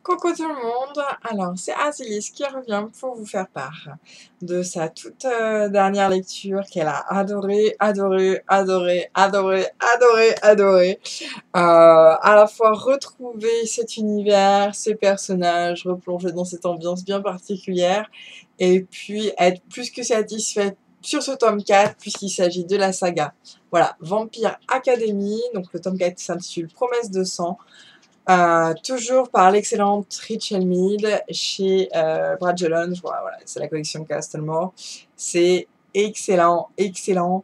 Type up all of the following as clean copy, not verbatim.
Coucou tout le monde, alors c'est Asilis qui revient pour vous faire part de sa toute dernière lecture qu'elle a adoré, adoré, adoré, adoré, adoré, adoré. À la fois retrouver cet univers, ces personnages, replonger dans cette ambiance bien particulière et puis être plus que satisfaite sur ce tome 4 puisqu'il s'agit de la saga. Voilà, Vampire Academy, donc le tome 4 s'intitule Promesse de sang. Toujours par l'excellente Rachel Mead chez Brajolon. Voilà, c'est la collection Castlemore. C'est excellent, excellent.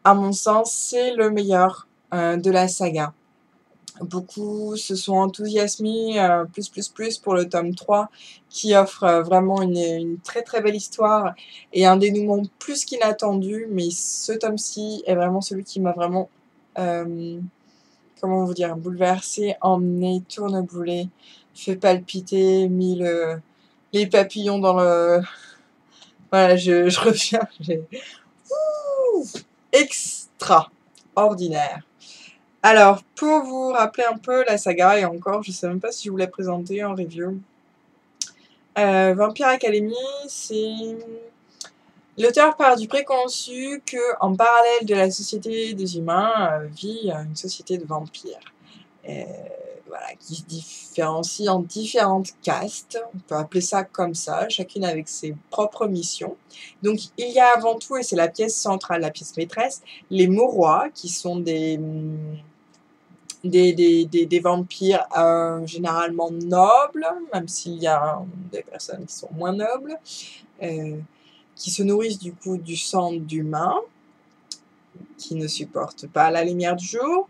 À mon sens, c'est le meilleur de la saga. Beaucoup se sont enthousiasmés plus pour le tome 3 qui offre vraiment une très très belle histoire et un dénouement plus qu'inattendu, mais ce tome-ci est vraiment celui qui m'a vraiment comment vous dire, bouleversé, emmené, tourneboulé, fait palpiter, mis les papillons dans le... Voilà, je reviens, extraordinaire. Alors, pour vous rappeler un peu la saga, et encore, je sais même pas si je vous l'ai présenté en review. Vampire Academy, c'est... L'auteur part du préconçu qu'en parallèle de la société des humains, vit une société de vampires. Voilà, qui se différencie en différentes castes, on peut appeler ça comme ça, chacune avec ses propres missions. Donc il y a avant tout, et c'est la pièce centrale, la pièce maîtresse, les Maurois, qui sont des vampires généralement nobles, même s'il y a des personnes qui sont moins nobles, qui se nourrissent du coup du sang d'humains, qui ne supportent pas la lumière du jour,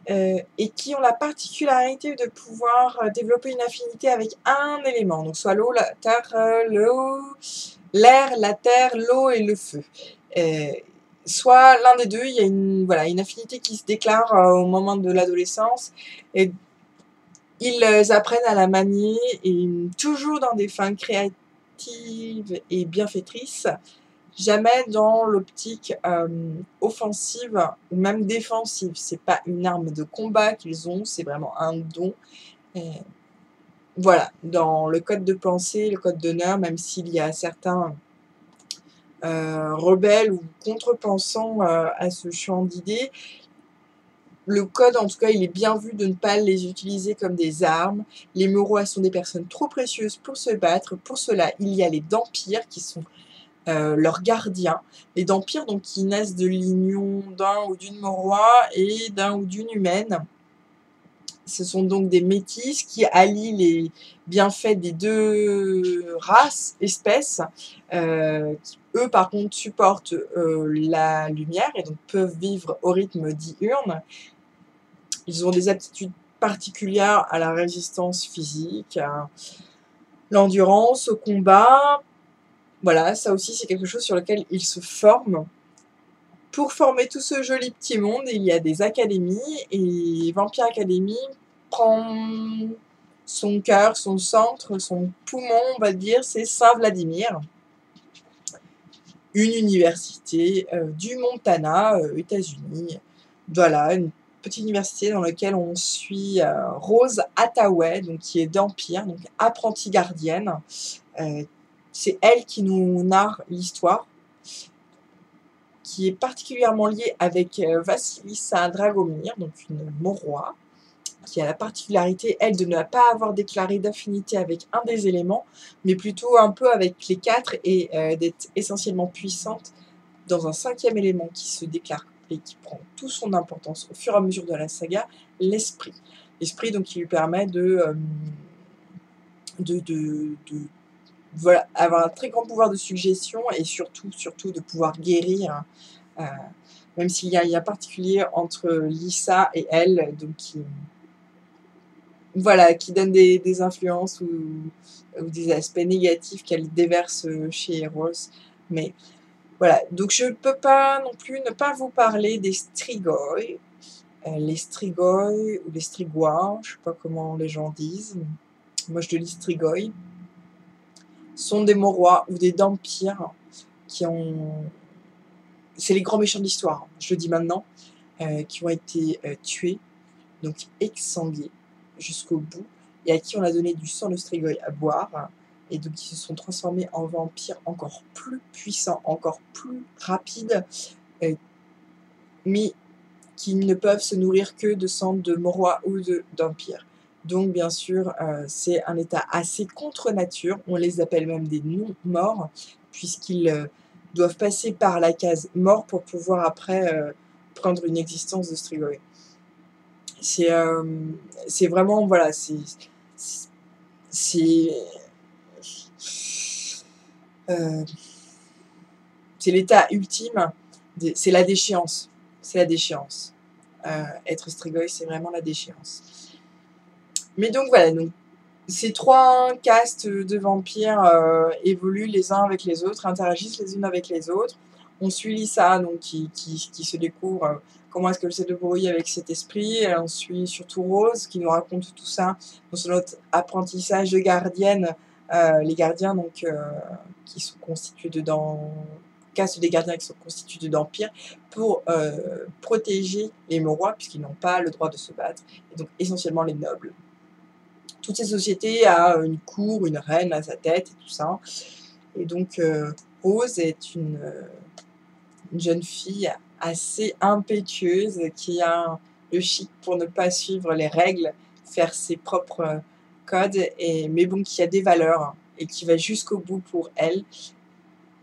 et qui ont la particularité de pouvoir développer une affinité avec un élément, donc soit l'eau, la terre, l'air, la terre, l'eau et le feu. Soit l'un des deux, il y a une affinité qui se déclare au moment de l'adolescence, et ils apprennent à la manier, et toujours dans des fins créatives et bienfaitrices, jamais dans l'optique offensive ou même défensive. C'est pas une arme de combat qu'ils ont, c'est vraiment un don. Et voilà, dans le code de pensée, le code d'honneur, même s'il y a certains rebelles ou contre-pensants à ce champ d'idées, le code, en tout cas, il est bien vu de ne pas les utiliser comme des armes. Les Maurois sont des personnes trop précieuses pour se battre. Pour cela, il y a les Dampires qui sont leurs gardiens, les Dampires donc, qui naissent de l'union d'un ou d'une Maurois et d'un ou d'une humaine. Ce sont donc des métis qui allient les bienfaits des deux races, espèces, qui eux par contre supportent la lumière et donc peuvent vivre au rythme diurne. Ils ont des aptitudes particulières à la résistance physique, à l'endurance, au combat. Voilà, ça aussi c'est quelque chose sur lequel ils se forment. Pour former tout ce joli petit monde, il y a des académies, et Vampire Academy prend son cœur, son centre, son poumon, on va dire, c'est Saint-Vladimir, une université du Montana, États-Unis. Voilà, une petite université dans laquelle on suit Rose Hathaway, donc, qui est d'Empire, donc apprentie gardienne. C'est elle qui nous narre l'histoire, qui est particulièrement liée avec Vassilissa Dragomir, donc une Maurois, qui a la particularité, elle, de ne pas avoir déclaré d'affinité avec un des éléments, mais plutôt un peu avec les quatre, et d'être essentiellement puissante dans un cinquième élément qui se déclare et qui prend toute son importance au fur et à mesure de la saga, l'esprit. L'esprit, donc, qui lui permet voilà, avoir un très grand pouvoir de suggestion et surtout de pouvoir guérir, même s'il y a un lien particulier entre Lisa et elle, donc qui donne des influences ou des aspects négatifs qu'elle déverse chez Rose. Mais voilà, donc je ne peux pas non plus ne pas vous parler des Strigoi. Les Strigoi ou les Strigois, je ne sais pas comment les gens disent. Moi je dis Strigoi. Sont des Maurois ou des Dampires qui ont... C'est les grands méchants de l'histoire, je le dis maintenant, qui ont été tués, donc exsangués jusqu'au bout, et à qui on a donné du sang de Strigoi à boire, et donc qui se sont transformés en vampires encore plus puissants, encore plus rapides, mais qui ne peuvent se nourrir que de sang de morois ou d'empires. Donc bien sûr, c'est un état assez contre nature, on les appelle même des non-morts, puisqu'ils doivent passer par la case mort pour pouvoir après prendre une existence de Strigoi. C'est vraiment, voilà, c'est euh, l'état ultime, c'est la déchéance. C'est la déchéance. Être Strigoi, c'est vraiment la déchéance. Mais donc voilà, donc, ces 3 castes de vampires évoluent les uns avec les autres, interagissent les unes avec les autres. On suit Lisa, donc, qui se découvre comment est-ce qu'elle se débrouille avec cet esprit. Et on suit surtout Rose, qui nous raconte tout ça dans son apprentissage de gardienne. Les gardiens, donc, qui sont constitués caste des gardiens qui sont constitués d'empires pour protéger les morois, puisqu'ils n'ont pas le droit de se battre, et donc essentiellement les nobles. Toutes ces sociétés a une cour, une reine à sa tête et tout ça. Et donc Rose est une jeune fille assez impétueuse qui a le chic pour ne pas suivre les règles, faire ses propres codes, mais bon, qui a des valeurs et qui va jusqu'au bout pour elle.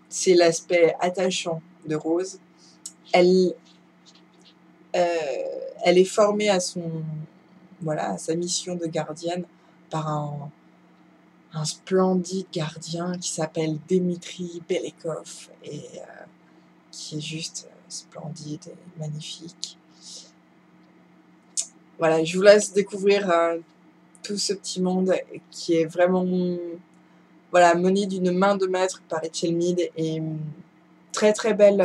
C'est l'aspect attachant de Rose. Elle est formée à sa mission de gardienne par un splendide gardien qui s'appelle Dimitri Belekov et qui est juste splendide et magnifique. Voilà, je vous laisse découvrir tout ce petit monde qui est vraiment mené d'une main de maître par Rachel Mead, et très très belle,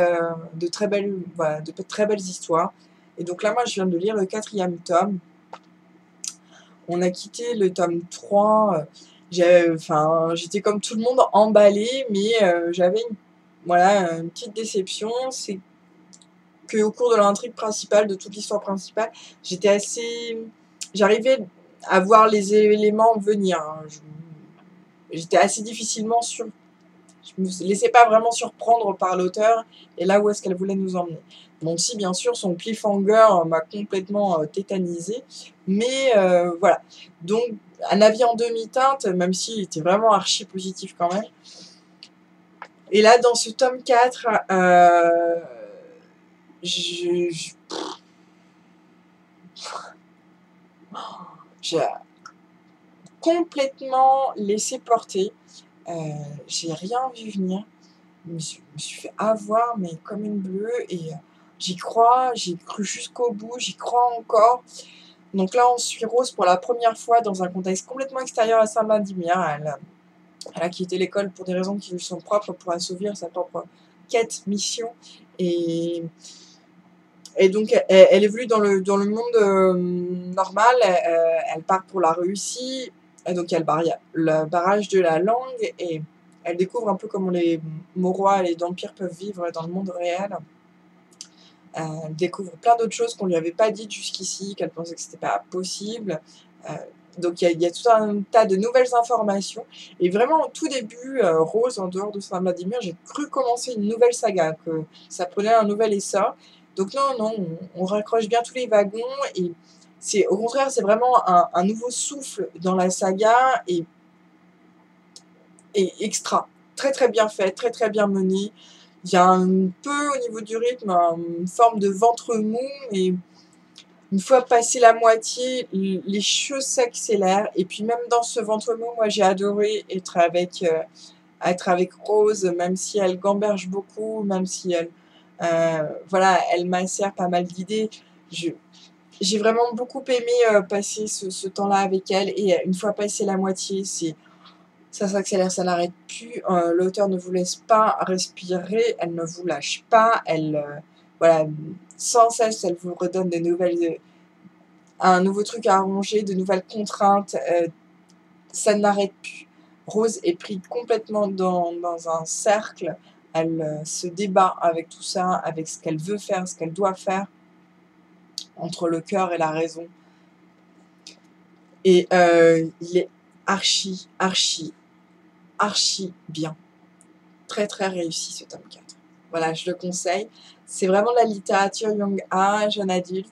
de très belles histoires. Et donc là, moi, je viens de lire le 4e tome. On a quitté le tome 3. J'étais comme tout le monde emballée, mais j'avais une petite déception. C'est qu'au cours de l'intrigue principale, de toute l'histoire principale, j'arrivais à voir les éléments venir. J'étais assez difficilement je me laissais pas vraiment surprendre par l'auteur et là où est-ce qu'elle voulait nous emmener. Bon, si bien sûr son cliffhanger m'a complètement tétanisé, mais voilà. Donc un avis en demi-teinte, même s'il était vraiment archi positif quand même. Et là, dans ce tome 4, j'ai complètement laissé porter. J'ai rien vu venir. Je me suis fait avoir, mais comme une bleue, et j'y crois, j'ai cru jusqu'au bout, j'y crois encore. Donc là, on suit Rose pour la première fois dans un contexte complètement extérieur à Saint-Vladimir. Elle a quitté l'école pour des raisons qui lui sont propres, pour assouvir sa propre quête, mission. Et donc, elle évolue dans le monde normal, elle part pour la Russie, et donc il y a le barrage de la langue, et elle découvre un peu comment les Morois et les Dampires peuvent vivre dans le monde réel. Elle découvre plein d'autres choses qu'on ne lui avait pas dites jusqu'ici, qu'elle pensait que c'était pas possible. Donc il y a tout un tas de nouvelles informations. Et vraiment, au tout début, Rose, en dehors de Saint-Vladimir, j'ai cru commencer une nouvelle saga, que ça prenait un nouvel essor. Donc non, on raccroche bien tous les wagons, et au contraire, c'est vraiment un nouveau souffle dans la saga, et extra. Très très bien fait, très très bien mené. Il y a un peu, au niveau du rythme, une forme de ventre mou, et une fois passé la moitié, les choses s'accélèrent. Et puis même dans ce ventre mou, moi j'ai adoré être avec Rose, même si elle gamberge beaucoup, même si elle macère pas mal d'idées. J'ai vraiment beaucoup aimé passer ce temps-là avec elle, et une fois passé la moitié, ça s'accélère, ça n'arrête plus. L'auteur ne vous laisse pas respirer, elle ne vous lâche pas, sans cesse, elle vous redonne un nouveau truc à arranger, de nouvelles contraintes. Ça n'arrête plus. Rose est prise complètement dans un cercle. Elle se débat avec tout ça, avec ce qu'elle veut faire, ce qu'elle doit faire, entre le cœur et la raison. Et il est archi bien. Très très réussi ce tome 4. Voilà, je le conseille. C'est vraiment de la littérature young age, jeune adulte.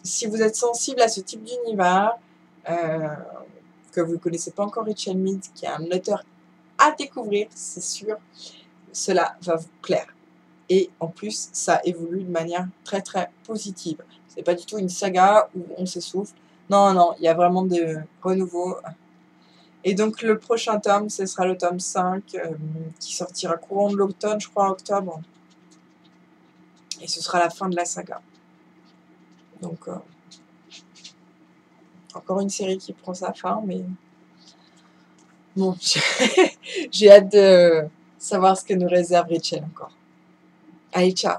Si vous êtes sensible à ce type d'univers, que vous ne connaissez pas encore Rachel Mead, qui est un auteur à découvrir, c'est sûr, cela va vous plaire. Et en plus, ça évolue de manière très très positive. C'est pas du tout une saga où on s'essouffle. Non, non, il y a vraiment des renouveaux. Et donc le prochain tome, ce sera le tome 5, qui sortira courant de l'automne, je crois, en octobre. Et ce sera la fin de la saga. Donc, encore une série qui prend sa fin, mais bon, j'ai hâte de savoir ce que nous réserve Rachel encore. Allez, ciao!